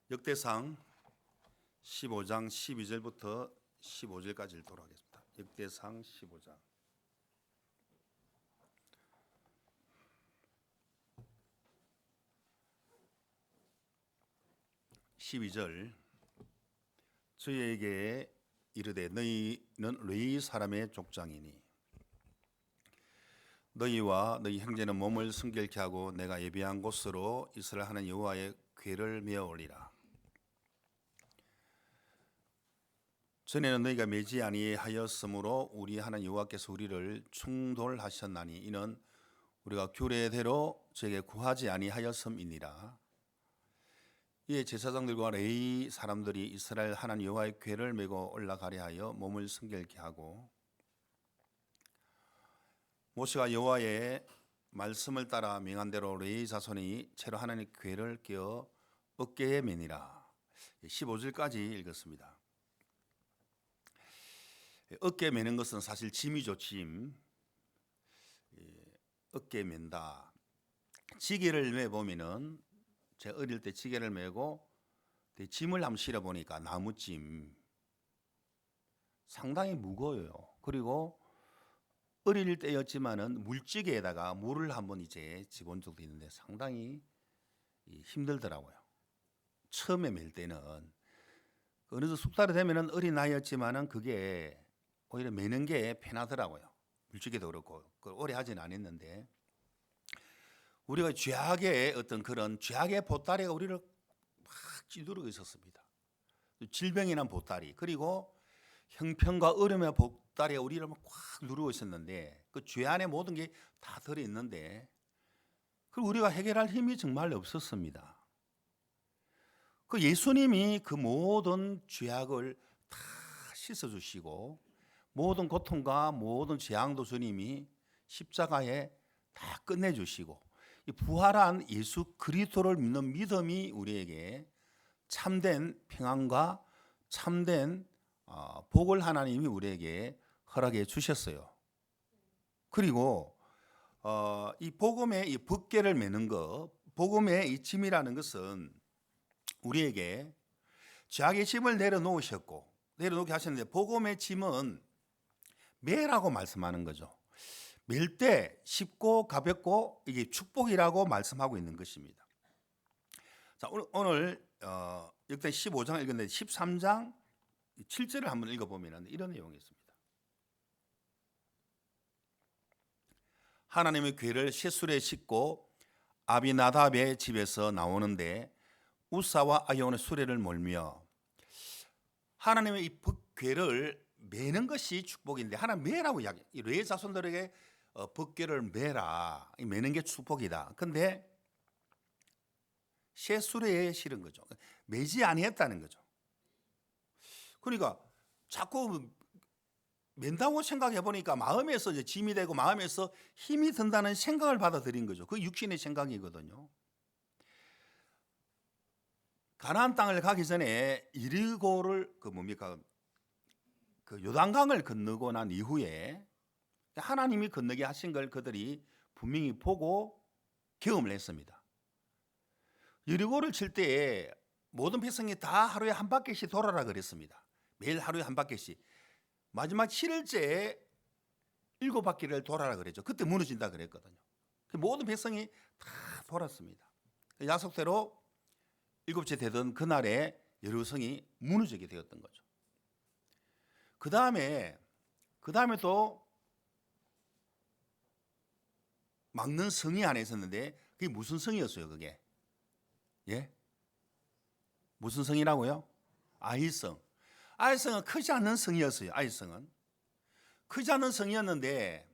역대상 15장 12절부터 15절까지 읽도록 하겠습니다. 역대상 15장 12절. 저희에게 이르되 너희는 레위 사람의 족장이니 너희와 너희 형제는 몸을 순결케 하고 내가 예비한 곳으로 이스라엘 하나님 여호와의 궤를 메어 올리라. 전에는 너희가 매지 아니하였으므로 우리 하나님 여호와께서 우리를 충돌하셨나니 이는 우리가 규례대로 저에게 구하지 아니하였음이니라. 이에 제사장들과 레위 사람들이 이스라엘 하나님 여호와의 궤를 메고 올라가려 하여 몸을 순결케 하고 모세가 여호와의 말씀을 따라 명한 대로 레위 자손이 채로 하나님 궤를 껴 어깨에 매니라. 15절까지 읽었습니다. 어깨에 매는 것은 사실 짐이죠. 짐. 어깨에 맨다. 지게를 매 보면은 제 어릴 때 지게를 메고 짐을 한번 실어 보니까 나무짐 상당히 무거워요. 그리고 어릴 때였지만은 물지개에다가 물을 한번 이제 집어넣은 적도 있는데 상당히 힘들더라고요. 처음에 멜 때는 어느 정도 숙달이 되면은 어린 나이였지만은 그게 오히려 매는 게 편하더라고요. 물지개도 그렇고 오래 하지는 않았는데 우리가 죄악의 어떤 그런 죄악의 보따리가 우리를 막 찌두르고 있었습니다. 질병이나 보따리 그리고 형편과 어려움의 보따리가 우리를 막 꽉 누르고 있었는데 그 죄 안에 모든 게 다 들어 있는데 그리고 우리가 해결할 힘이 정말 없었습니다. 그 예수님이 그 모든 죄악을 다 씻어주시고 모든 고통과 모든 재앙도 주님이 십자가에 다 끝내주시고 이 부활한 예수 그리스도를 믿는 믿음이 우리에게 참된 평안과 참된 복을 하나님이 우리에게 허락해 주셨어요. 그리고 이 복음의 이 법궤를 메는 것, 복음의 이 짐이라는 것은 우리에게 죄악의 짐을 내려놓게 하셨는데 복음의 짐은 매라고 말씀하는 거죠. 멜 때 쉽고 가볍고 이게 축복이라고 말씀하고 있는 것입니다. 자, 오늘 역대 15장 읽었는데 13장 7절을 한번 읽어보면 이런 내용이 있습니다. 하나님의 궤를 셋술에 싣고 아비나답의 집에서 나오는데 우사와 아히온의 수레를 몰며 하나님의 이 궤를 매는 것이 축복인데 하나님 매라고 이야기. 레위 자손들에게 법궤를 매라. 매는 게 축복이다. 근데 셋수레에 실은 거죠. 매지 아니했다는 거죠. 그러니까 자꾸 맨다고 생각해 보니까 마음에서 이제 짐이 되고 마음에서 힘이 든다는 생각을 받아들인 거죠. 그 육신의 생각이거든요. 가나안 땅을 가기 전에 이리고를 그 요단강을 건너고 난 이후에 하나님이 건너게 하신 걸 그들이 분명히 보고 경험을 했습니다. 여리고를 칠 때에 모든 백성이 다 하루에 한 바퀴씩 돌아라 그랬습니다. 매일 하루에 한 바퀴씩. 마지막 7일째에 7바퀴를 돌아라 그랬죠. 그때 무너진다 그랬거든요. 모든 백성이 다 돌았습니다. 약속대로 7째 되던 그날에 여리고성이 무너지게 되었던 거죠. 그 다음에 또 막는 성이 안에 있었는데 그게 무슨 성이었어요? 그게 무슨 성이라고요? 아이성. 아이성은 크지 않는 성이었어요. 아이성은 크지 않는 성이었는데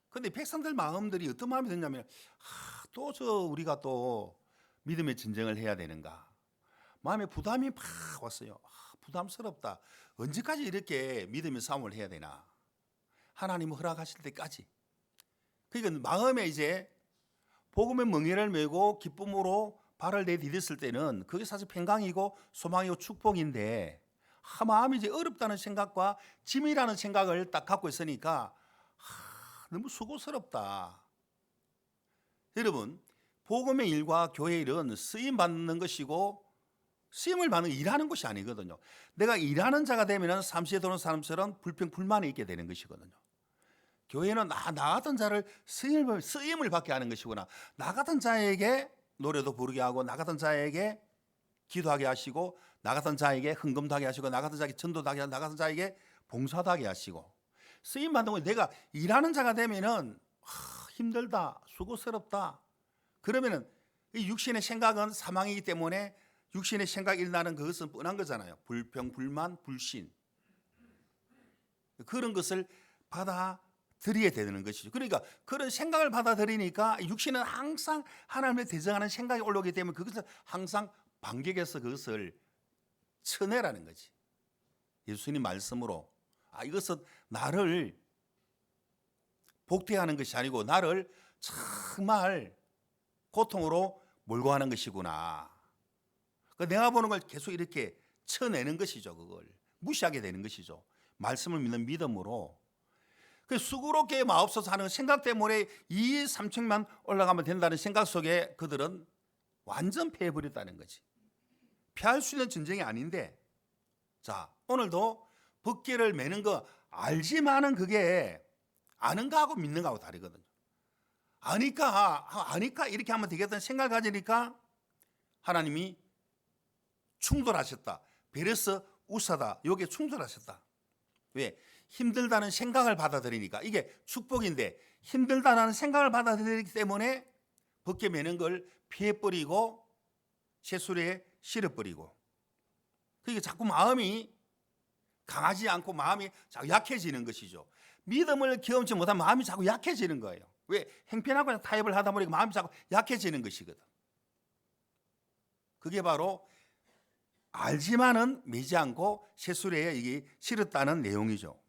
근데 백성들 마음들이 어떤 마음이 드냐면 또 우리가 또 믿음의 전쟁을 해야 되는가 마음에 부담이 막 왔어요. 부담스럽다. 언제까지 이렇게 믿음의 싸움을 해야 되나? 하나님은 허락하실 때까지. 그러니까 마음에 이제 복음의 멍에를 메고 기쁨으로 발을 내디뎠을 때는 그게 사실 평강이고 소망이고 축복인데 마음이 이제 어렵다는 생각과 짐이라는 생각을 딱 갖고 있으니까 너무 수고스럽다. 여러분, 복음의 일과 교회의 일은 쓰임 받는 것이고 쓰임을 받는 게 일하는 것이 아니거든요. 내가 일하는 자가 되면 삼시에 도는 사람처럼 불평불만이 있게 되는 것이거든요. 교회는 나 같은 자를 쓰임을 받게 하는 것이구나. 나 같은 자에게 노래도 부르게 하고, 나 같은 자에게 기도하게 하시고, 나 같은 자에게 헌금도 하게 하시고, 나 같은 자에게 전도도 하게 하시고, 나 같은 자에게 봉사도 하게 하시고. 쓰임 받는 거, 내가 일하는 자가 되면은 힘들다, 수고스럽다. 그러면은 이 육신의 생각은 사망이기 때문에 육신의 생각 일어나는 그것은 뻔한 거잖아요. 불평, 불만, 불신. 그런 것을 받아들여야 되는 것이죠. 그러니까 그런 생각을 받아들이니까 육신은 항상 하나님을 대적하는 생각이 올라오기 때문에 그것을 항상 반격해서 그것을 쳐내라는 거지. 예수님 말씀으로 이것은 나를 복되하는 것이 아니고 나를 정말 고통으로 몰고 가는 것이구나. 내가 보는 걸 계속 이렇게 쳐내는 것이죠. 그걸 무시하게 되는 것이죠. 말씀을 믿는 믿음으로. 수고롭게 마옵소서 하는 생각 때문에 이 3층만 올라가면 된다는 생각 속에 그들은 완전 패해버렸다는 거지. 피할 수 있는 전쟁이 아닌데, 자, 오늘도 법궤를 매는 거 알지만은 그게 아는가 하고 믿는가 하고 다르거든요. 아니까 이렇게 하면 되겠다는 생각을 가지니까 하나님이 충돌하셨다. 베레스 우사다. 여기에 충돌하셨다. 왜? 힘들다는 생각을 받아들이니까. 이게 축복인데 힘들다는 생각을 받아들이기 때문에 벗게 매는 걸 피해버리고 새수레에 실어버리고. 그게 자꾸 마음이 강하지 않고 마음이 자꾸 약해지는 것이죠. 믿음을 경험치 못한 마음이 자꾸 약해지는 거예요. 왜? 행편하고 타협을 하다 보니까 마음이 자꾸 약해지는 것이거든. 그게 바로 알지만은 매지 않고 새수레에 이게 실었다는 내용이죠.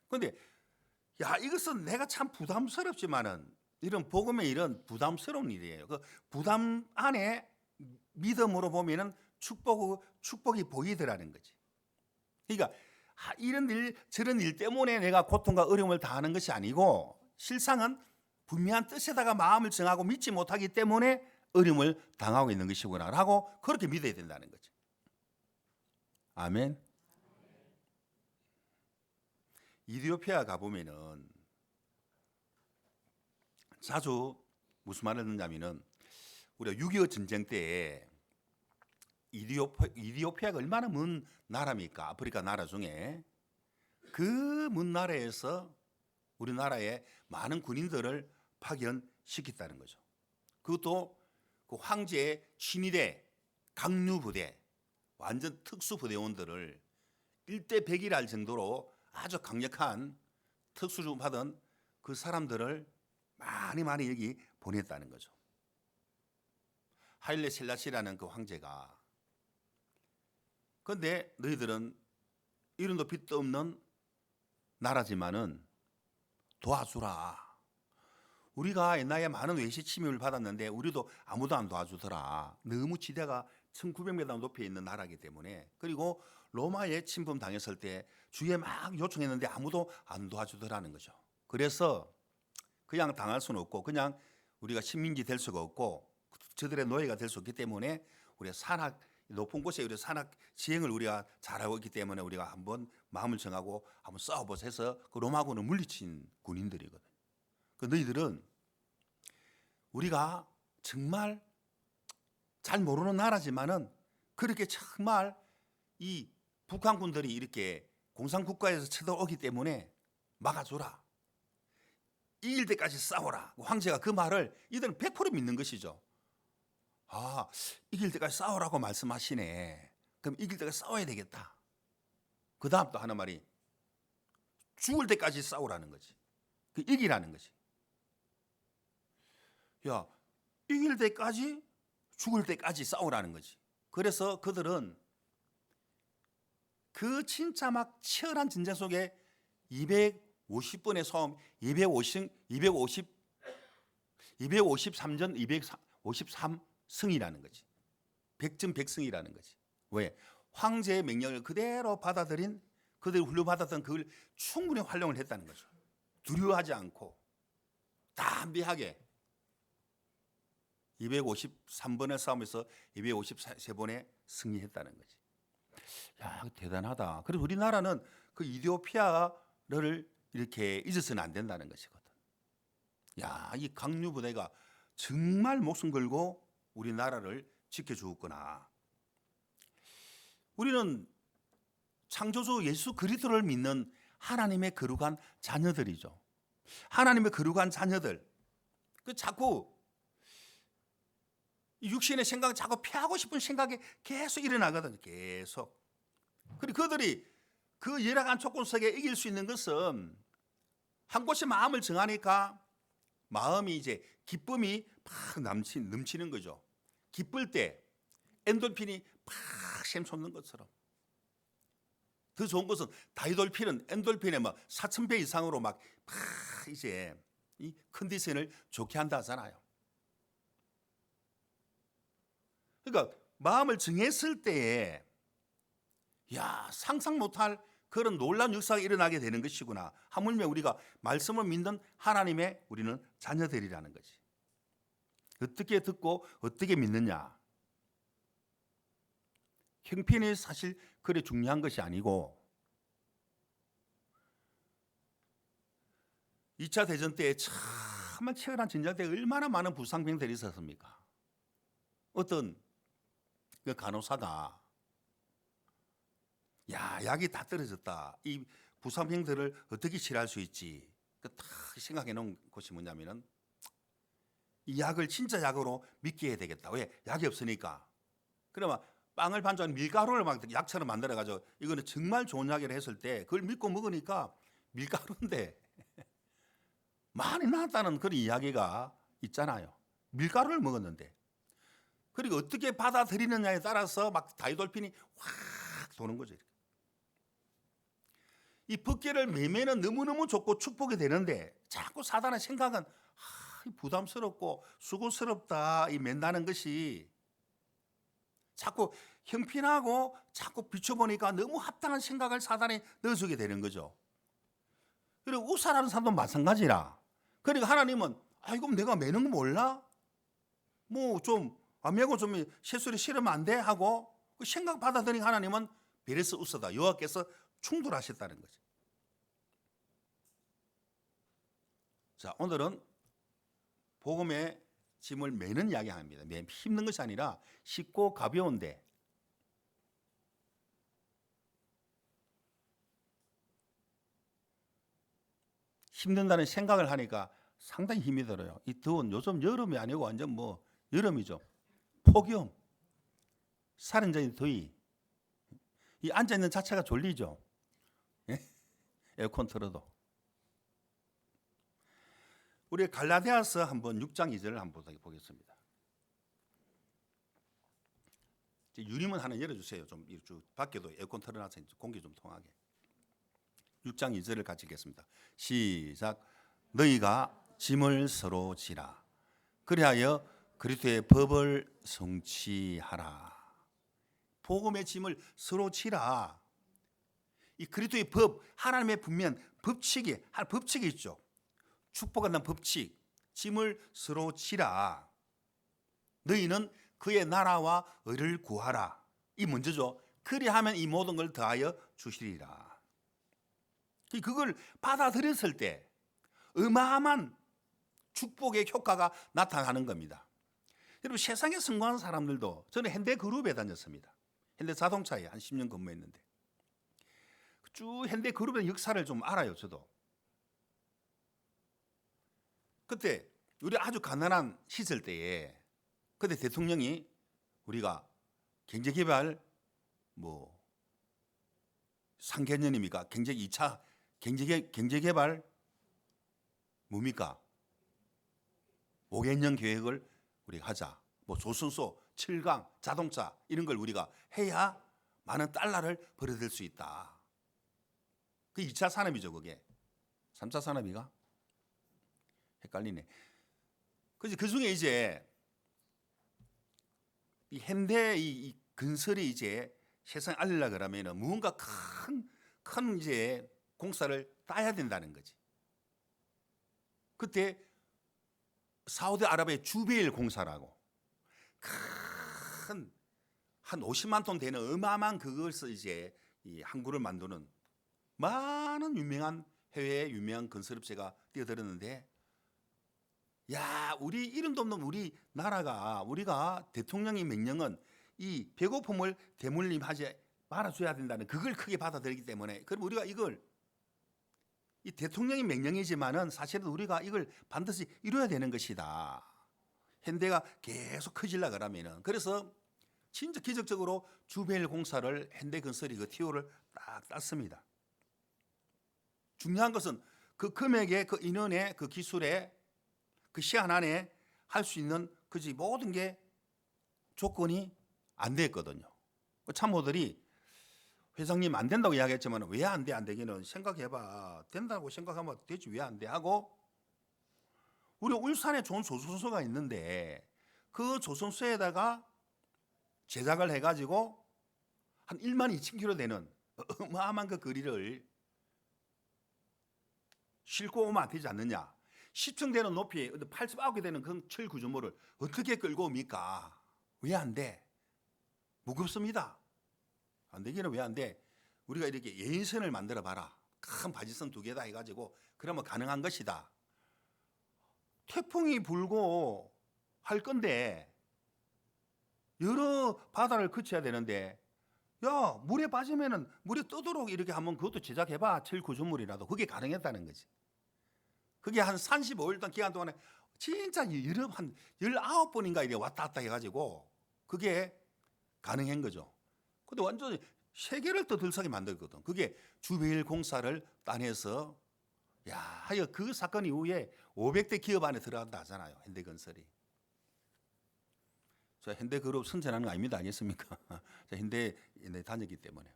그런데 이것은 내가 참 부담스럽지만은 이런 복음의 일은 부담스러운 일이에요. 그 부담 안에 믿음으로 보면은 축복이 보이더라는 거지. 그러니까 이런 일 저런 일 때문에 내가 고통과 어려움을 당하는 것이 아니고 실상은 분명한 뜻에다가 마음을 정하고 믿지 못하기 때문에 어려움을 당하고 있는 것이구나라고 그렇게 믿어야 된다는 거죠. 아멘. 이디오피아 가보면은 자주 무슨 말을 듣냐면은 우리가 6.25 전쟁 때에 이디오피아가 얼마나 먼 나라입니까? 아프리카 나라 중에 그 먼 나라에서 우리나라에 많은 군인들을 파견시켰다는 거죠. 그것도 그 황제의 친위대, 강류부대, 완전 특수부대원들을 1대 100이라 할 정도로 아주 강력한 특수주 받은 그 사람들을 많이 여기 보냈다는 거죠. 하일레 셀라시라는 그 황제가 그런데 너희들은 이름도 빛도 없는 나라지만은 도와주라. 우리가 옛날에 많은 외세 침입을 받았는데 우리도 아무도 안 도와주더라. 너무 지대가 1900m 높이에 있는 나라이기 때문에. 그리고 로마에 침범 당했을 때 주위에 막 요청했는데 아무도 안 도와주더라는 거죠. 그래서 그냥 당할 수는 없고 그냥 우리가 식민지 될 수가 없고 저들의 노예가 될 수 없기 때문에 우리가 산악 높은 곳에 우리 산악 지형을 우리가 잘하고 있기 때문에 우리가 한번 마음을 정하고 한번 싸워보자 해서 그 로마군을 물리친 군인들이거든. 그 너희들은 우리가 정말 잘 모르는 나라지만은 그렇게 정말 이 북한군들이 이렇게 공산국가에서 쳐들어오기 때문에 막아줘라. 이길 때까지 싸워라. 황제가 그 말을 이들은 100% 믿는 것이죠. 이길 때까지 싸우라고 말씀하시네. 그럼 이길 때까지 싸워야 되겠다. 그 다음 또 하는 말이 죽을 때까지 싸우라는 거지. 그 이기라는 거지. 이길 때까지 죽을 때까지 싸우라는 거지. 그래서 그들은 그 진짜 막 치열한 전쟁 속에 250번의 싸움, 253전 253승이라는 거지. 100전 100승이라는 거지. 왜? 황제의 명령을 그대로 받아들인 그들이 훈련받았던 그걸 충분히 활용을 했다는 거죠. 두려워하지 않고 담대하게 253번의 싸움에서 253번에 승리했다는 거지. 야, 대단하다. 그리고 우리나라는 그 이디오피아를 이렇게 잊어서는 안 된다는 것이거든. 야, 이 강류 부대가 정말 목숨 걸고 우리나라를 지켜주었구나. 우리는 창조주 예수 그리스도를 믿는 하나님의 거룩한 자녀들이죠. 하나님의 거룩한 자녀들. 그 자꾸 육신의 생각을 자꾸 피하고 싶은 생각이 계속 일어나거든요. 계속. 그리고 그들이 그 열악한 조건 속에 이길 수 있는 것은 한 곳에 마음을 정하니까 마음이 이제 기쁨이 팍 넘치는 거죠. 기쁠 때 엔돌핀이 팍 샘솟는 것처럼. 더 좋은 것은 다이돌핀은 엔돌핀의 막 4,000배 이상으로 막 이제 이 컨디션을 좋게 한다 하잖아요. 그러니까 마음을 정했을 때에 야, 상상 못할 그런 놀라운 역사가 일어나게 되는 것이구나. 하물며 우리가 말씀을 믿는 하나님의 우리는 자녀들이라는 거지. 어떻게 듣고 어떻게 믿느냐. 형편이 사실 그래 중요한 것이 아니고 2차 대전 때 정말 치열한 전쟁 때 얼마나 많은 부상병들이 있었습니까? 어떤 그 간호사가 야, 약이 다 떨어졌다. 이 부상병들을 어떻게 치료할 수 있지? 딱 생각해 놓은 것이 뭐냐면은 이 약을 진짜 약으로 믿게 해야 되겠다. 왜? 약이 없으니까. 그러면 빵을 반죽한 밀가루를 막 약처럼 만들어 가지고 이거는 정말 좋은 약이라 했을 때 그걸 믿고 먹으니까 밀가루인데 많이 나았다는 그런 이야기가 있잖아요. 밀가루를 먹었는데. 그리고 어떻게 받아들이느냐에 따라서 막 다이돌핀이 확 도는 거죠. 이 법궤를 매매는 너무너무 좋고 축복이 되는데 자꾸 사단의 생각은 부담스럽고 수고스럽다 이 맨다는 것이 자꾸 형편하고 자꾸 비춰보니까 너무 합당한 생각을 사단에 넣어주게 되는 거죠. 그리고 우사라는 사람도 마찬가지라. 그러니까 하나님은 이거 내가 매는 거 몰라? 뭐 좀 안 매고 좀 새소리 싫으면 안 돼? 하고 그 생각 받아들이니까 하나님은 베레스 우사다. 여호와께서 충돌하셨다는 거죠. 자, 오늘은 복음의 짐을 매는 이야기 합니다. 힘든 것이 아니라 쉽고 가벼운데 힘든다는 생각을 하니까 상당히 힘이 들어요. 이 더운 요즘 여름이 아니고 완전 뭐 여름이죠. 폭염, 살인적인 더위, 이 앉아 있는 자체가 졸리죠. 에어컨 틀어도. 우리 갈라디아서 한번 6장 2절을 한번 보겠습니다. 유리문 하나 열어주세요. 좀 밖에도 에어컨 틀어놔서 공기 좀 통하게. 6장 2절을 같이 읽겠습니다. 시작. 너희가 짐을 서로 지라. 그리하여 그리스도의 법을 성취하라. 복음의 짐을 서로 지라. 이 그리스도의 법, 하나님의 분명 법칙이 있죠. 축복한다는 법칙, 짐을 서로 지라. 너희는 그의 나라와 의를 구하라. 이 먼저죠. 그리하면 이 모든 걸 더하여 주시리라. 그걸 받아들였을 때 어마어마한 축복의 효과가 나타나는 겁니다. 여러분 세상에 성공한 사람들도 저는 현대그룹에 다녔습니다. 현대자동차에 한 10년 근무했는데 쭉 현대그룹의 역사를 좀 알아요. 저도. 그때 우리 아주 가난한 시절 때에 그때 대통령이 우리가 경제개발 뭐 3개년입니까? 경제 2차 경제개발 뭡니까? 5개년 계획을 우리가 하자. 뭐 조선소, 철강, 자동차 이런 걸 우리가 해야 많은 달러를 벌어들 수 있다. 그 2차 산업이죠, 그게. 3차 산업이가? 헷갈리네. 그 중에 이제 이 현대 이 건설이 이제 세상에 알리려 그러면은 무언가 큰 이제 공사를 따야 된다는 거지. 그때 사우디아라비아의 주베일 공사라고 큰 한 50만 톤 되는 어마어마한 그것을 이제 이 항구를 만드는 많은 유명한 해외의 유명한 건설업체가 뛰어들었는데, 야, 우리 이름도 없는 우리 나라가, 우리가 대통령의 명령은 이 배고픔을 대물림하지 말아줘야 된다는 그걸 크게 받아들이기 때문에, 그럼 우리가 이걸 이 대통령의 명령이지만은 사실은 우리가 이걸 반드시 이루어야 되는 것이다. 현대가 계속 커질라 그러면은. 그래서 진짜 기적적으로 주베일 공사를 현대건설이 그 티오를 딱 땄습니다. 중요한 것은 그 금액의 그 인원의 그 기술의 그 시간 안에 할 수 있는 그지 모든 게 조건이 안 됐거든요. 참모들이 회장님 안 된다고 이야기했지만 왜 안 돼? 안 되기는 생각해봐. 된다고 생각하면 되지 왜 안 돼? 하고 우리 울산에 좋은 조선소가 있는데 그 조선소에다가 제작을 해가지고 한 1만 2천 킬로 되는 어마어마한 그 거리를 싣고 오면 안 되지 않느냐. 10층 되는 높이 89개 되는 그 철 구조물을 어떻게 끌고 옵니까? 왜 안 돼? 무겁습니다. 안 되기는 왜 안 돼? 우리가 이렇게 예인선을 만들어 봐라. 큰 바지선 2개 다 해가지고 그러면 가능한 것이다. 태풍이 불고 할 건데 여러 바다를 거쳐야 되는데, 야, 물에 빠지면은 물에 떠도록 이렇게 한번 그것도 제작해봐. 철 구조물이라도. 그게 가능했다는 거지. 그게 한 35일 동안 기간 동안에 진짜 여러 한 19번인가 이렇게 왔다 갔다 해가지고 그게 가능한 거죠. 근데 완전히 세계를 또 들썩이 만들거든. 그게 주베일 공사를 따내서, 야, 하여 그 사건 이후에 500대 기업 안에 들어간다 하잖아요. 현대건설이. 저 현대그룹 선전하는 거 아닙니다. 아니겠습니까? 저 현대에 다녔기 때문에.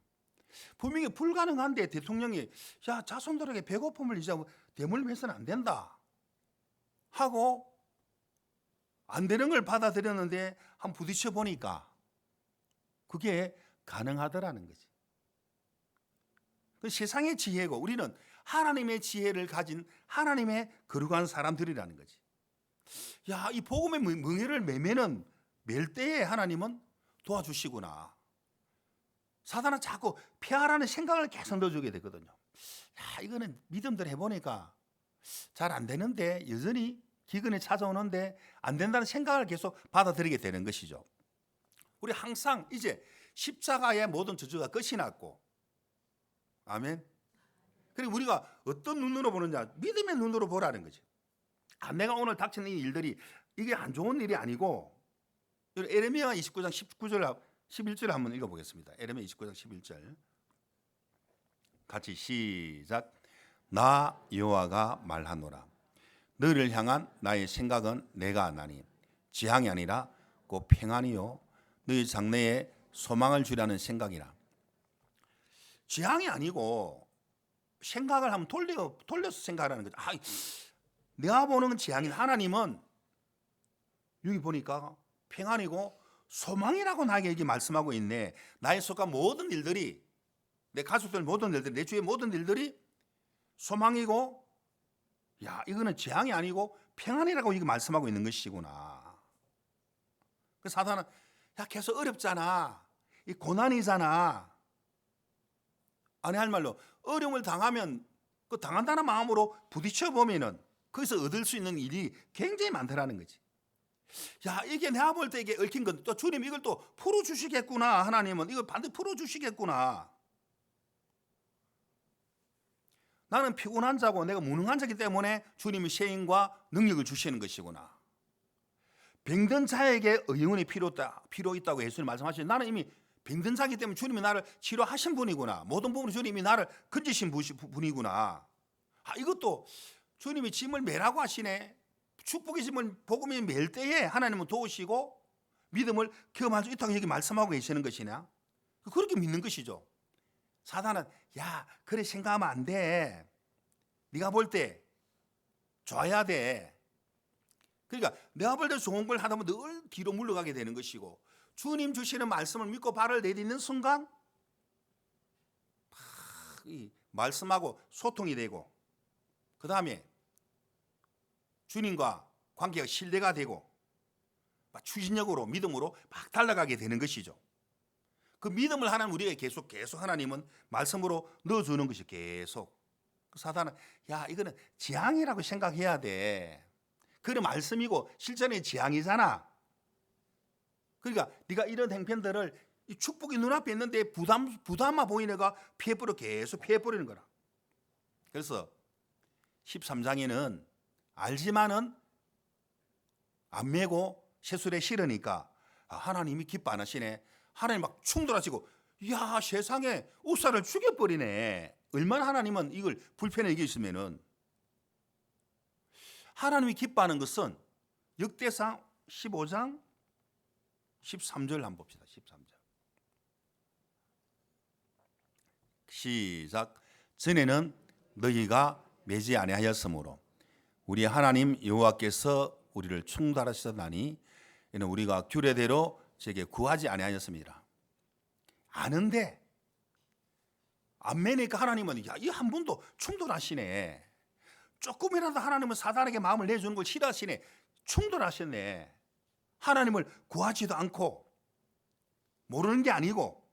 분명히 불가능한데 대통령이 야, 자손들에게 배고픔을 이제 대물림해서는 안 된다 하고 안 되는 걸 받아들였는데 한번 부딪혀 보니까 그게 가능하더라는 거지. 그 세상의 지혜고 우리는 하나님의 지혜를 가진 하나님의 거룩한 사람들이라는 거지. 야, 이 복음의 멍에를 매매는 맬 때에 하나님은 도와주시구나. 사단은 자꾸 피하라는 생각을 계속 넣어주게 되거든요. 야, 이거는 믿음대로 해보니까 잘 안 되는데 여전히 기근이 찾아오는데 안 된다는 생각을 계속 받아들이게 되는 것이죠. 우리 항상 이제 십자가의 모든 저주가 끝이 났고, 아멘. 그리고 우리가 어떤 눈으로 보느냐, 믿음의 눈으로 보라는 거지. 아, 내가 오늘 닥치는 이 일들이 이게 안 좋은 일이 아니고, 에레미야 29장 19절 11절 한번 읽어보겠습니다. 에레미야 29장 11절 같이 시작. 나 여호와가 말하노라. 너를 향한 나의 생각은 내가 아나니 지향이 아니라 곧 평안이요 너희 장래에 소망을 주라는 생각이라. 지향이 아니고 생각을 한번 돌려서 생각하라는 거죠. 아, 내가 보는 지향인 하나님은 여기 보니까 평안이고 소망이라고 나에게 이렇게 말씀하고 있네. 나의 속한 모든 일들이, 내 가족들 모든 일들이, 내 주위의 모든 일들이 소망이고, 야, 이거는 재앙이 아니고 평안이라고 이게 말씀하고 있는 것이구나. 그 사단은 야, 계속 어렵잖아. 이 고난이잖아. 아니 할 말로 어려움을 당하면 그 당한다는 마음으로 부딪혀 보면은 거기서 얻을 수 있는 일이 굉장히 많다라는 거지. 야, 이게 내가 볼 때 이게 얽힌 건 또 주님 이걸 또 풀어주시겠구나. 하나님은 이걸 반드시 풀어주시겠구나. 나는 피곤한 자고 내가 무능한 자이기 때문에 주님이 세임과 능력을 주시는 것이구나. 병든 자에게 의원이 필요 있다고 예수님 말씀하시죠. 나는 이미 병든 자이기 때문에 주님이 나를 치료하신 분이구나. 모든 부분으로 주님이 나를 건지신 분이구나. 아, 이것도 주님이 짐을 매라고 하시네. 축복의 짐을 복음이 맬 때에 하나님은 도우시고 믿음을 경험할 수 있다고 여기 말씀하고 계시는 것이냐. 그렇게 믿는 것이죠. 사단은 야, 그래 생각하면 안 돼. 네가 볼 때 좋아야 돼. 그러니까 내가 볼 때 좋은 걸 하다 보면 늘 뒤로 물러가게 되는 것이고, 주님 주시는 말씀을 믿고 발을 내딛는 순간 이 말씀하고 소통이 되고, 그 다음에 주님과 관계가 신뢰가 되고, 막 추진력으로 믿음으로 막 달려가게 되는 것이죠. 그 믿음을 하나님 우리에게 계속 하나님은 말씀으로 넣어주는 것이 계속. 그 사단은 야 이거는 재앙이라고 생각해야 돼. 그런 말씀이고 실전의 재앙이잖아. 그러니까 네가 이런 행편들을 이 축복이 눈앞에 있는데 부담만 보이네가 계속 피해버리는 거라. 그래서 13장에는 알지만은 안 메고 세술에 실으니까 하나님이 기뻐 안 하시네. 하나님 막 충돌하시고 야 세상에 우사를 죽여버리네. 얼마나 하나님은 이걸 불편해 여기시면은 하나님이 기뻐하는 것은 역대상 15장 13절 한번 봅시다. 13절 시작. 전에는 너희가 매지 아니하였으므로 우리 하나님 여호와께서 우리를 충돌하셨나니 이는 우리가 규례대로 제게 구하지 아니하였습니다. 아는데 안 매니까 하나님은 야, 이 한 분도 충돌하시네. 조금이라도 하나님은 사단에게 마음을 내주는 걸 싫어하시네. 충돌하셨네. 하나님을 구하지도 않고 모르는 게 아니고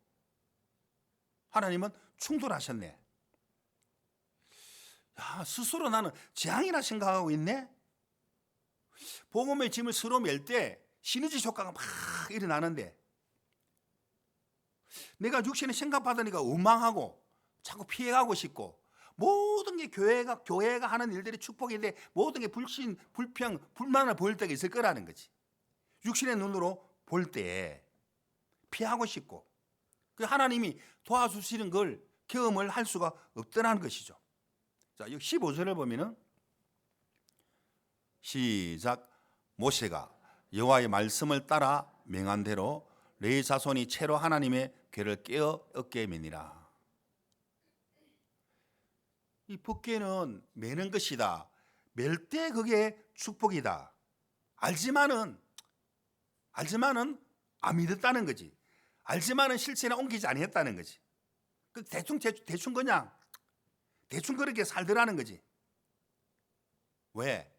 하나님은 충돌하셨네. 야, 스스로 나는 재앙이라 생각하고 있네. 복음의 짐을 서로 맬 때 시너지 효과가 막 일어나는데 내가 육신의 생각받으니까 원망하고 자꾸 피해가고 싶고 모든 게 교회가 하는 일들이 축복인데 모든 게 불평, 불만을 보일 때가 있을 거라는 거지. 육신의 눈으로 볼 때 피하고 싶고 그 하나님이 도와주시는 걸 경험을 할 수가 없더라는 것이죠. 자, 여기 15절을 보면은 시작. 모세가 여호와의 말씀을 따라 명한 대로 레위 자손이 채로 하나님의 궤를 깨어 어깨에 매니라. 이 법궤는 매는 것이다. 맬 때 그게 축복이다. 알지만은 안 믿었다는 거지. 알지만은 실체는 옮기지 아니했다는 거지. 그 대충 그냥 대충 그렇게 살더라는 거지. 왜?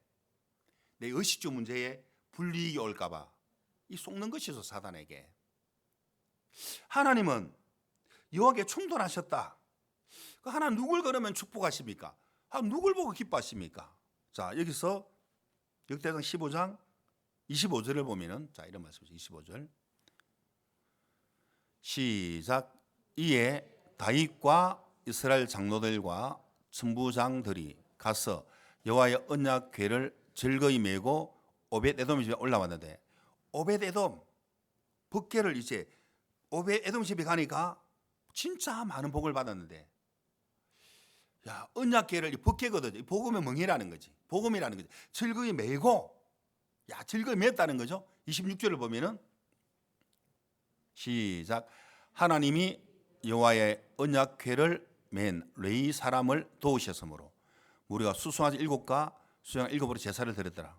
내 의식주 문제에 불이익이 올까봐 이 속는 것이죠, 사단에게. 하나님은 여호와께 충돌하셨다. 그 하나님 누굴 그러면 축복하십니까? 누굴 보고 기뻐하십니까? 자, 여기서 역대상 15장 25절을 보면은 자, 이런 말씀이죠. 25절 시작. 이에 다윗과 이스라엘 장로들과 천부장들이 가서 여호와의 언약 궤를 즐거이 메고 오벳에돔 집에 올라왔는데 오벳에돔 법궤를 이제 오벳에돔 집에 가니까 진짜 많은 복을 받았는데 야, 언약궤를 이 법궤거든요. 복음의 멍이라는 거지. 복음이라는 거지. 즐거이 메고 야, 즐거이 맸다는 거죠. 26절을 보면은 시작. 하나님이 여호와의 언약궤를 맨 레위 사람을 도우셨으므로 우리가 수송아지 7과 수양 7으로 제사를 드렸더라.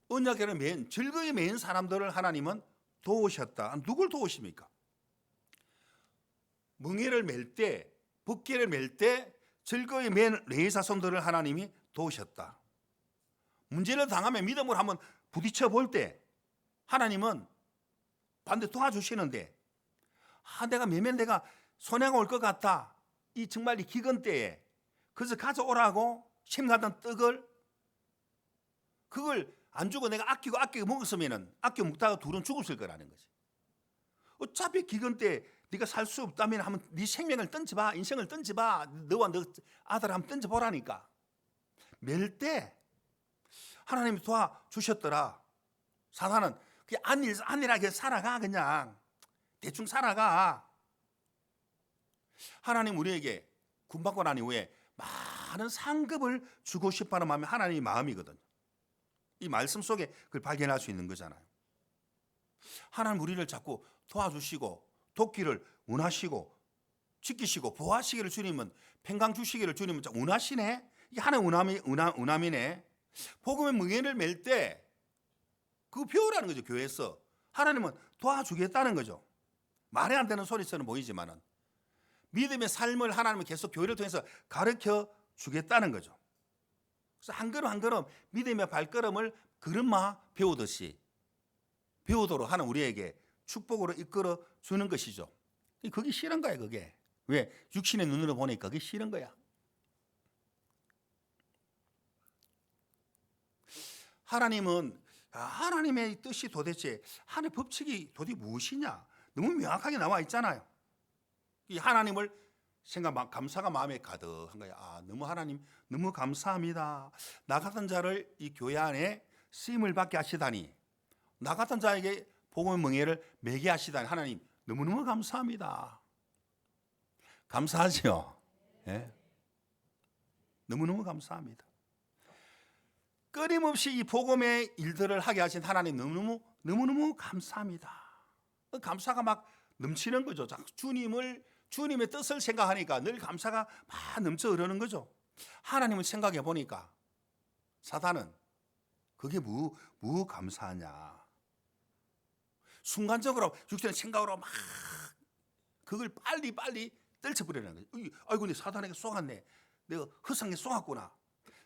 언약궤를 맨 즐거이 맨 사람들을 하나님은 도우셨다. 누굴 도우십니까? 멍에를 맬 때, 법궤를 맬 때 즐거이 맨 레위 자손들을 하나님이 도우셨다. 문제를 당하면 믿음으로 한번 부딪혀 볼 때 하나님은 반대 도와주시는데 내가 매면 내가 손해가 올 것 같다. 이 정말 이 기근 때에 그래서 가져오라고 심가던 떡을 그걸 안 주고 내가 아끼고 먹었으면은 아껴 먹다가 둘은 죽었을 거라는 거지. 어차피 기근 때 네가 살 수 없다면 한번 네 생명을 던져봐. 인생을 던져봐. 너와 너 아들 한번 던져보라니까. 맬 때 하나님이 도와주셨더라. 사단은 그냥 안일하게 살아가. 그냥 대충 살아가. 하나님 우리에게 구원받고 난 이후에 많은 상급을 주고 싶어하는 마음이 하나님의 마음이거든요. 이 말씀 속에 그걸 발견할 수 있는 거잖아요. 하나님 우리를 자꾸 도와주시고 돕기를 원하시고 지키시고 보호하시기를 주님은 평강 주시기를 주님은 원하시네. 이게 하나의 원함이네. 복음의 멍에를 맬 때 그거 배우라는 거죠. 교회에서 하나님은 도와주겠다는 거죠. 말이 안 되는 소리처럼 보이지만은 믿음의 삶을 하나님은 계속 교회를 통해서 가르쳐 주겠다는 거죠. 그래서 한 걸음 한 걸음 믿음의 발걸음을 걸음마 배우듯이 배우도록 하는 우리에게 축복으로 이끌어 주는 것이죠. 그게 싫은 거야, 그게. 왜? 육신의 눈으로 보니까 그게 싫은 거야. 하나님은 하나님의 뜻이 도대체 하나님의 법칙이 도대체 무엇이냐? 너무 명확하게 나와 있잖아요. 이 하나님을 감사가 마음에 가득한 거야. 너무 하나님 너무 감사합니다. 나 같은 자를 이 교회 안에 쓰임을 받게 하시다니, 나 같은 자에게 복음의 멍에를 매게 하시다니 하나님 너무너무 감사합니다. 감사하죠? 예? 너무너무 감사합니다. 끊임없이 이 복음의 일들을 하게 하신 하나님 너무너무 감사합니다. 감사가 막 넘치는 거죠. 주님의 뜻을 생각하니까 늘 감사가 막 넘쳐 흐르는 거죠. 하나님을 생각해 보니까 사단은 그게 뭐 감사하냐. 순간적으로 육신의 생각으로 막 그걸 빨리 떨쳐버리는 거죠. 아이고, 내 사단에게 속았네. 내가 허상에 속았구나.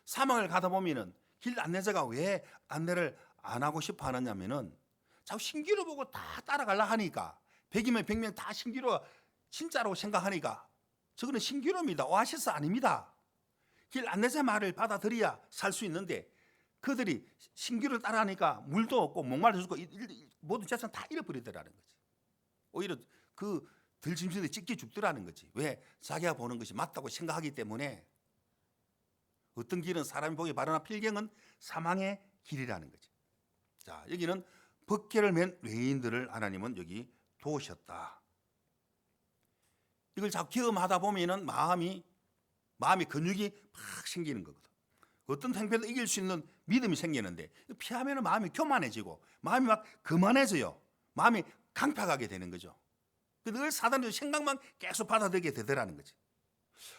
사망을 가다 보면은 길 안내자가 왜 안내를 안 하고 싶어 하느냐면은 자꾸 신기루 보고 다 따라가려 하니까, 100이면 100명 다 신기루가 진짜라고 생각하니까 저거는 신기루입니다. 오아시스 아닙니다. 길 안내자 말을 받아들여야 살 수 있는데 그들이 신기루를 따라하니까 물도 없고 목말라 죽고 모든 재산 다 잃어버리더라는 거지. 오히려 그 들짐승에 찢겨 죽더라는 거지. 왜? 자기가 보는 것이 맞다고 생각하기 때문에. 어떤 길은 사람이 보기 바르나 필경은 사망의 길이라는 거지. 자, 여기는 법궤를 맨 외인들을 하나님은 여기 도우셨다. 이걸 자꾸 경험하다 보면은 마음이 근육이 막 생기는 거거든. 어떤 행편도 이길 수 있는 믿음이 생기는데 피하면은 마음이 교만해지고 마음이 막 거만해져요. 마음이 강팍하게 되는 거죠. 늘 사단의 생각만 계속 받아들이게 되더라는 거지.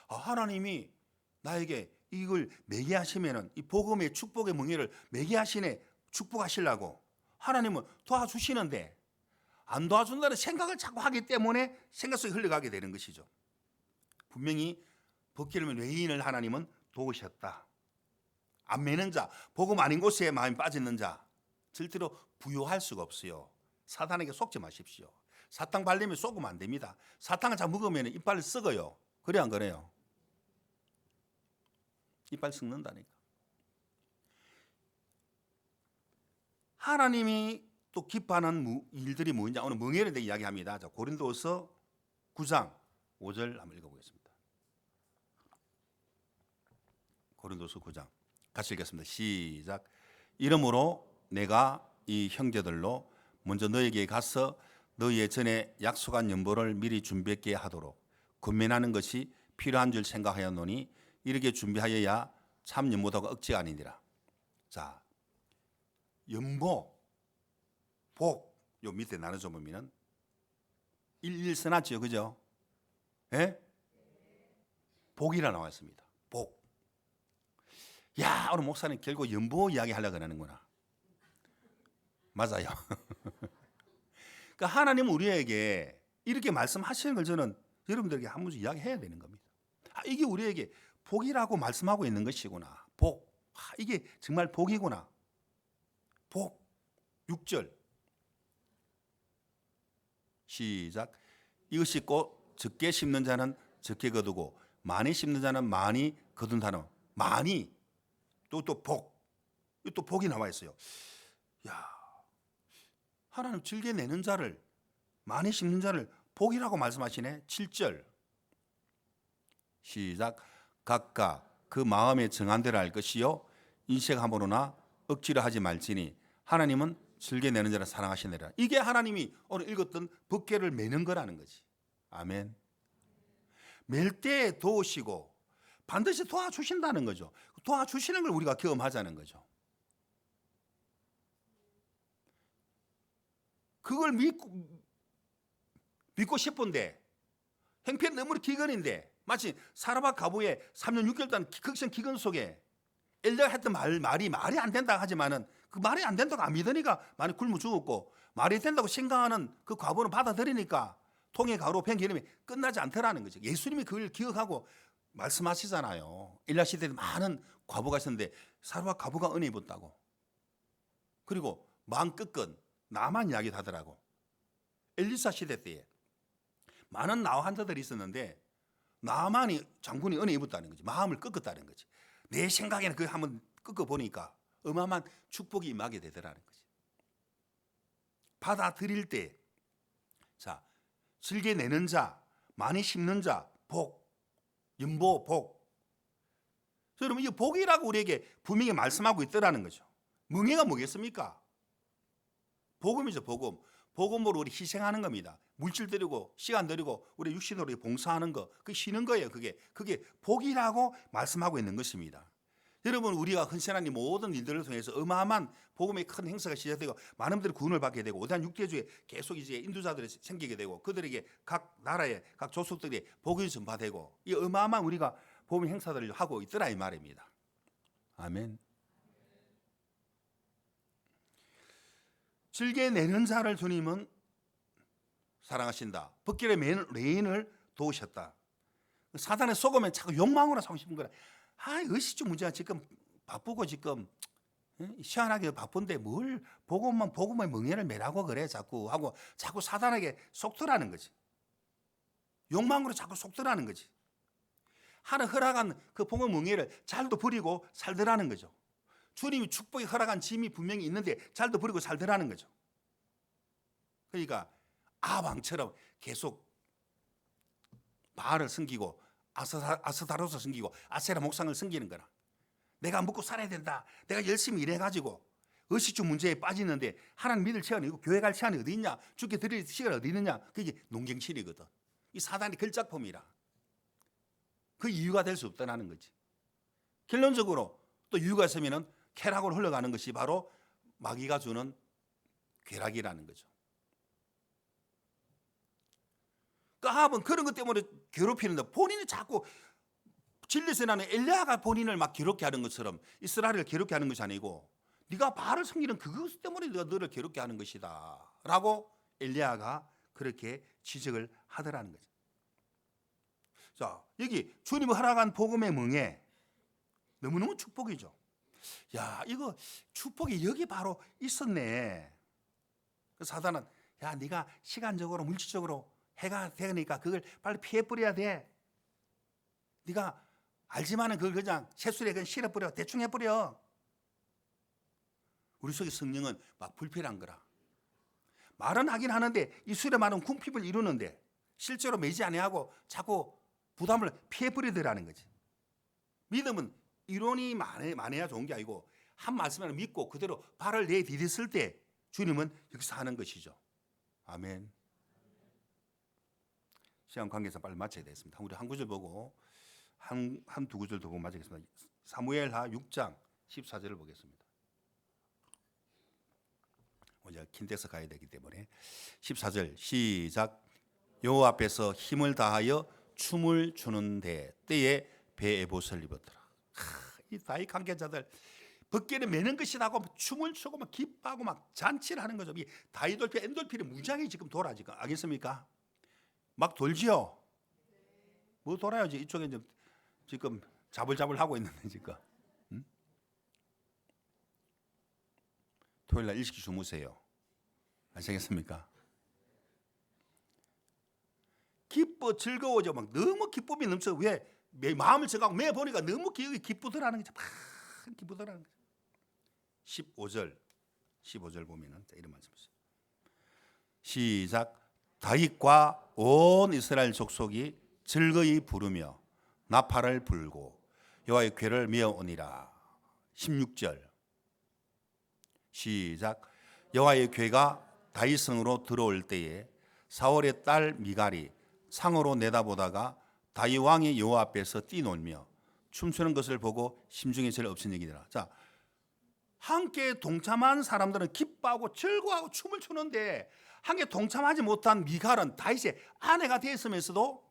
하나님이 나에게 이걸 매게 하시면은 이 복음의 축복의 멍에를 매게 하시네, 축복하시려고 하나님은 도와주시는데 안 도와준다는 생각을 자꾸 하기 때문에 생각 속에 흘러가게 되는 것이죠. 분명히 법궤를 외인을 하나님은 도우셨다. 안 매는 자, 복음 아닌 곳에 마음이 빠지는 자 절대로 부요할 수가 없어요. 사탄에게 속지 마십시오. 사탕 발림에 쏘면 안 됩니다. 사탕을 잘 먹으면 이빨을 썩어요. 그래 안 그래요? 이빨 썩는다니까. 하나님이 또 기뻐하는 일들이 뭐냐, 오늘 멍에를 대해 이야기합니다. 자, 고린도서 9장 5절 한번 읽어보겠습니다. 고린도서 9장 같이 읽겠습니다. 시작. 이러므로 내가 이 형제들로 먼저 너에게 가서 너희의 전에 약속한 연보를 미리 준비했게 하도록 권면하는 것이 필요한 줄 생각하였노니 이렇게 준비하여야 참 연보다가 억지가 아니니라. 자, 연보, 복, 요 밑에 나눠져 보면은 일일 써놨죠, 그죠? 예? 복이라 나와 있습니다. 복. 야, 오늘 목사님 결국 연보 이야기 하려고 하는구나. 맞아요. 그러니까 하나님은 우리에게 이렇게 말씀하시는 걸 저는 여러분들에게 한 번씩 이야기해야 되는 겁니다. 이게 우리에게 복이라고 말씀하고 있는 것이구나. 복. 이게 정말 복이구나. 복. 6절. 시작. 이것이 곧 적게 심는 자는 적게 거두고 많이 심는 자는 많이 거둔다는, 많이 또 복. 또 복이 나와 있어요. 야, 하나님 즐겨 내는 자를, 많이 심는 자를 복이라고 말씀하시네. 7절. 시작. 각각 그 마음에 정한 대로 할 것이요 인색함으로나 억지로 하지 말지니 하나님은 즐겨 내는 자를 사랑하시느라. 이게 하나님이 오늘 읽었던 법궤를 매는 거라는 거지. 아멘. 맬 때 도우시고 반드시 도와주신다는 거죠. 도와주시는 걸 우리가 경험하자는 거죠. 그걸 믿고 싶은데 형편 너무 기근인데, 마치 사라밧 가부의 3년 6개월 동안 극성 기근 속에 엘리야가 했던 말이 안 된다 하지만은 그 말이 안 된다고 안 믿으니까 많이 굶어 죽었고, 말이 된다고 생각하는 그 과부는 받아들이니까 통에 가루 팬 기름이 끝나지 않더라는 거죠. 예수님이 그걸 기억하고 말씀하시잖아요. 엘리야 시대에 많은 과부가 있었는데 사라밧 과부가 은혜 입었다고. 그리고 마음 끝끝 나만 이야기를 하더라고. 엘리사 시대 때에 많은 나와 환자들이 있었는데 나만이 장군이 은혜 입었다는 거지. 마음을 꺾었다는 거지. 내 생각에는 그걸 한번 꺾어보니까 어마어마한 축복이 임하게 되더라는 거지. 받아들일 때, 자, 즐겨 내는 자, 많이 심는 자, 복, 연보, 복. 여러분, 이 복이라고 우리에게 분명히 말씀하고 있더라는 거죠. 멍해가 뭐겠습니까? 복음이죠, 복음. 복음으로 우리 희생하는 겁니다. 물질 드리고 시간 드리고 우리 육신으로 봉사하는 거, 그게 쉬는 거예요. 그게 복이라고 말씀하고 있는 것입니다. 여러분, 우리가 헌신하는 모든 일들을 통해서 어마어마한 복음의 큰 행사가 시작되고 많은 분들이 구원을 받게 되고 오대한 육대주에 계속 이제 인도자들이 생기게 되고 그들에게 각 나라의 각 족속들이 복음이 전파되고 이 어마어마한 우리가 복음 행사들을 하고 있더라 이 말입니다. 아멘. 즐겨 내는 자를 주님은 사랑하신다. 벗길에 매는 레인을 도우셨다. 사단의 속으면 자꾸 욕망으로 사고 싶은 거라. 의식주 문제가 지금 바쁘고 지금 시원하게 바쁜데 뭘 복음의 멍에를 매라고 그래 자꾸 하고 자꾸 사단에게 속더라는 거지. 욕망으로 자꾸 속더라는 거지. 하늘 허락한 그 복음의 멍에를 잘도 버리고 살더라는 거죠. 주님이 축복이 허락한 짐이 분명히 있는데 잘도 버리고 살더라는 거죠. 그러니까 아왕처럼 계속 바알을 섬기고 아스타로스 섬기고 아세라 목상을 섬기는 거라. 내가 먹고 살아야 된다. 내가 열심히 일해가지고 의식주 문제에 빠지는데 하나님 믿을 시간이 있고 교회 갈 시간이 어디 있냐, 주께 드릴 시간이 어디 있느냐. 그게 농경실이거든. 이 사단의 걸작품이라. 그 이유가 될 수 없다는 거지. 결론적으로 또 이유가 있으면 쾌락으로 흘러가는 것이 바로 마귀가 주는 쾌락이라는 거죠. 그 아합은 그런 것 때문에 괴롭히는데 본인이 자꾸 진리에서 나는 엘리야가 본인을 막 괴롭게 하는 것처럼 이스라엘을 괴롭게 하는 것이 아니고 네가 바알을 섬기는 그것 때문에 네가 너를 괴롭게 하는 것이다 라고 엘리야가 그렇게 지적을 하더라는 거죠. 자, 여기 주님이 허락한 복음의 멍에 너무너무 축복이죠. 야, 이거 축복이 여기 바로 있었네. 그 사단은 야, 네가 시간적으로 물질적으로 해가 되니까 그걸 빨리 피해버려야 돼. 네가 알지만은 그걸 그냥 새술에 그냥 실어버려. 대충 해버려. 우리 속에 성령은 막 불필요한 거라. 말은 하긴 하는데 이 술에 말은 궁핍을 이루는데 실제로 매지 아니하고 자꾸 부담을 피해버리더라는 거지. 믿음은 이론이 많아야 좋은 게 아니고 한 말씀을 믿고 그대로 발을 내디뎠을 때 주님은 여기서 하는 것이죠. 아멘. 시간 관계상 빨리 마쳐야 되겠습니다. 우리 한 구절 보고 한두 구절 더 보고 마치겠습니다. 사무엘하 6장 14절을 보겠습니다. 오늘 킨텍스 가야 되기 때문에 14절 시작. 여호와 앞에서 힘을 다하여 춤을 추는데 때에 베에봇을 입었더라. 이 다윗 관계자들 벗개를 매는 것이라고 춤을 추고 막 기뻐하고 막 잔치를 하는 거죠. 이 다이돌피 엔돌피를 무지하게 지금 돌아 지금 알겠습니까? 막 돌지요. 뭐 돌아요? 이쪽에 지금 자불자불 하고 있는데 지금. 응? 토요일 날 일찍 주무세요. 아시겠습니까? 기뻐 즐거워져 막 너무 기쁨이 넘쳐. 왜? 마음을 정하고 매 보니까 너무 기쁘더라는 거죠. 막 기쁘더라는 거죠. 15절 보면은 이런 말씀이죠. 시작. 다윗과 온 이스라엘 족속이 즐거이 부르며 나팔을 불고 여호와의 궤를 메어오니라. 16절 시작. 여호와의 궤가 다윗성으로 들어올 때에 사울의 딸 미갈이 상으로 내다보다가 다윗 왕이 여호와 앞에서 뛰놀며 춤추는 것을 보고 심중에 제일 없은 얘기더라. 자, 함께 동참한 사람들은 기뻐하고 즐거워하고 춤을 추는데 함께 동참하지 못한 미갈은 다윗의 아내가 되었으면서도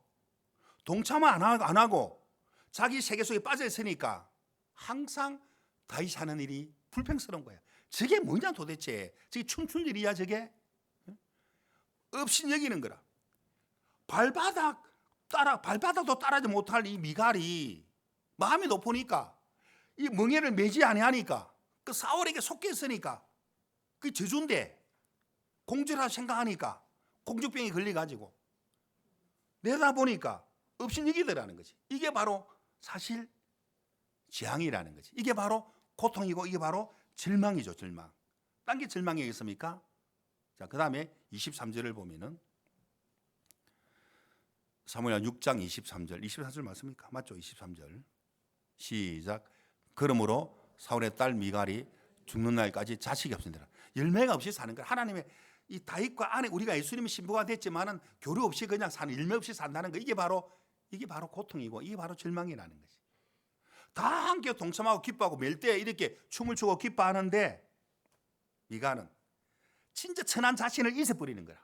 동참을 안 하고 자기 세계 속에 빠져 있으니까 항상 다윗이 하는 일이 불평스러운 거야. 저게 뭐냐 도대체. 저게 춤출 일이야 저게. 없인 여기는 거라. 발바닥도 따라지 못할 이 미갈이 마음이 높으니까 이 멍에를 매지 아니하니까 그 사울에게 속해 있으니까 그게 저주인데 공주라 생각하니까 공주병이 걸려가지고 내다보니까 업신여기더라는 거지. 이게 바로 사실 재앙이라는 거지. 이게 바로 고통이고 이게 바로 절망이죠. 절망. 딴 게 절망이겠습니까? 자, 그 다음에 23절을 보면은 사무엘 6장 23절. 23절 맞습니까? 맞죠? 23절. 시작. 그러므로 사울의 딸 미갈이 죽는 날까지 자식이 없습니다. 열매가 없이 사는 거야. 하나님의 이 다윗과 아내, 우리가 예수님의 신부가 됐지만은 교류 없이 그냥 사는, 열매 없이 산다는 거. 이게 바로 고통이고 이게 바로 절망이라는 거지. 다 함께 동참하고 기뻐하고 멜 때 이렇게 춤을 추고 기뻐하는데 미갈은 진짜 천한 자신을 잊어버리는 거야.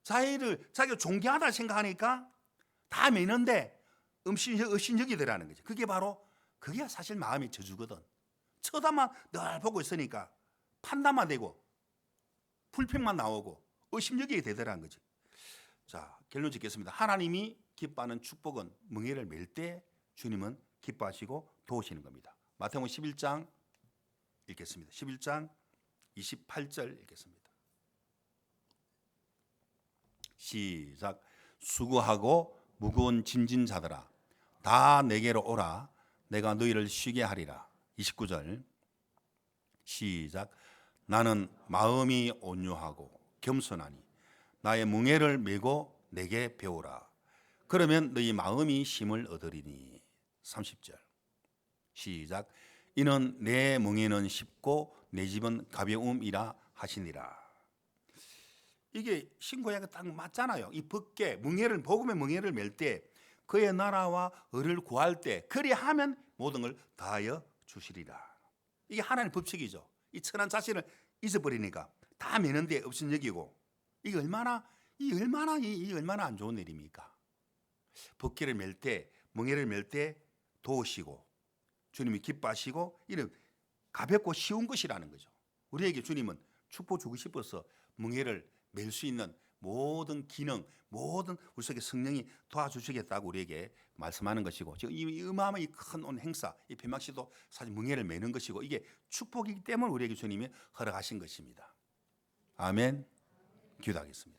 자기가 존귀하다 생각하니까 다 매는데 업신여기더라는 거지. 그게 사실 마음의 저주거든. 쳐다만 늘 보고 있으니까 판단만 되고 불평만 나오고 의심여기게 되더라는 거지. 자, 결론 짓겠습니다. 하나님이 기뻐하는 축복은 멍에를 맬 때 주님은 기뻐하시고 도우시는 겁니다. 마태복음 11장 읽겠습니다. 11장 28절 읽겠습니다. 시작. 수고하고 무거운 짐진 자들아 다 내게로 오라. 내가 너희를 쉬게 하리라. 29절 시작. 나는 마음이 온유하고 겸손하니 나의 멍에를 메고 내게 배우라. 그러면 너희 마음이 힘을 얻으리니. 30절 시작. 이는 내 멍에는 쉽고 내 집은 가벼움이라 하시니라. 이게 신구약에 딱 맞잖아요. 이 법계 복음의 멍에를 맬 때 그의 나라와 의를 구할 때 그리하면 모든 걸 다하여 주시리라. 이게 하나님의 법칙이죠. 이 천한 자신을 잊어버리니까 다 매는데 없인 여기고 이게 얼마나 안 좋은 일입니까? 법계를 맬 때 멍에를 맬 때 도우시고 주님이 기뻐하시고 이는 가볍고 쉬운 것이라는 거죠. 우리에게 주님은 축복 주고 싶어서 멍에를 맬 수 있는 모든 기능, 모든 우리 속에 성령이 도와주시겠다고 우리에게 말씀하는 것이고, 지금 이 어마어마한 큰 행사, 이 폐막식도 사실 멍에를 매는 것이고 이게 축복이기 때문에 우리에게 주님이 허락하신 것입니다. 아멘. 기도하겠습니다.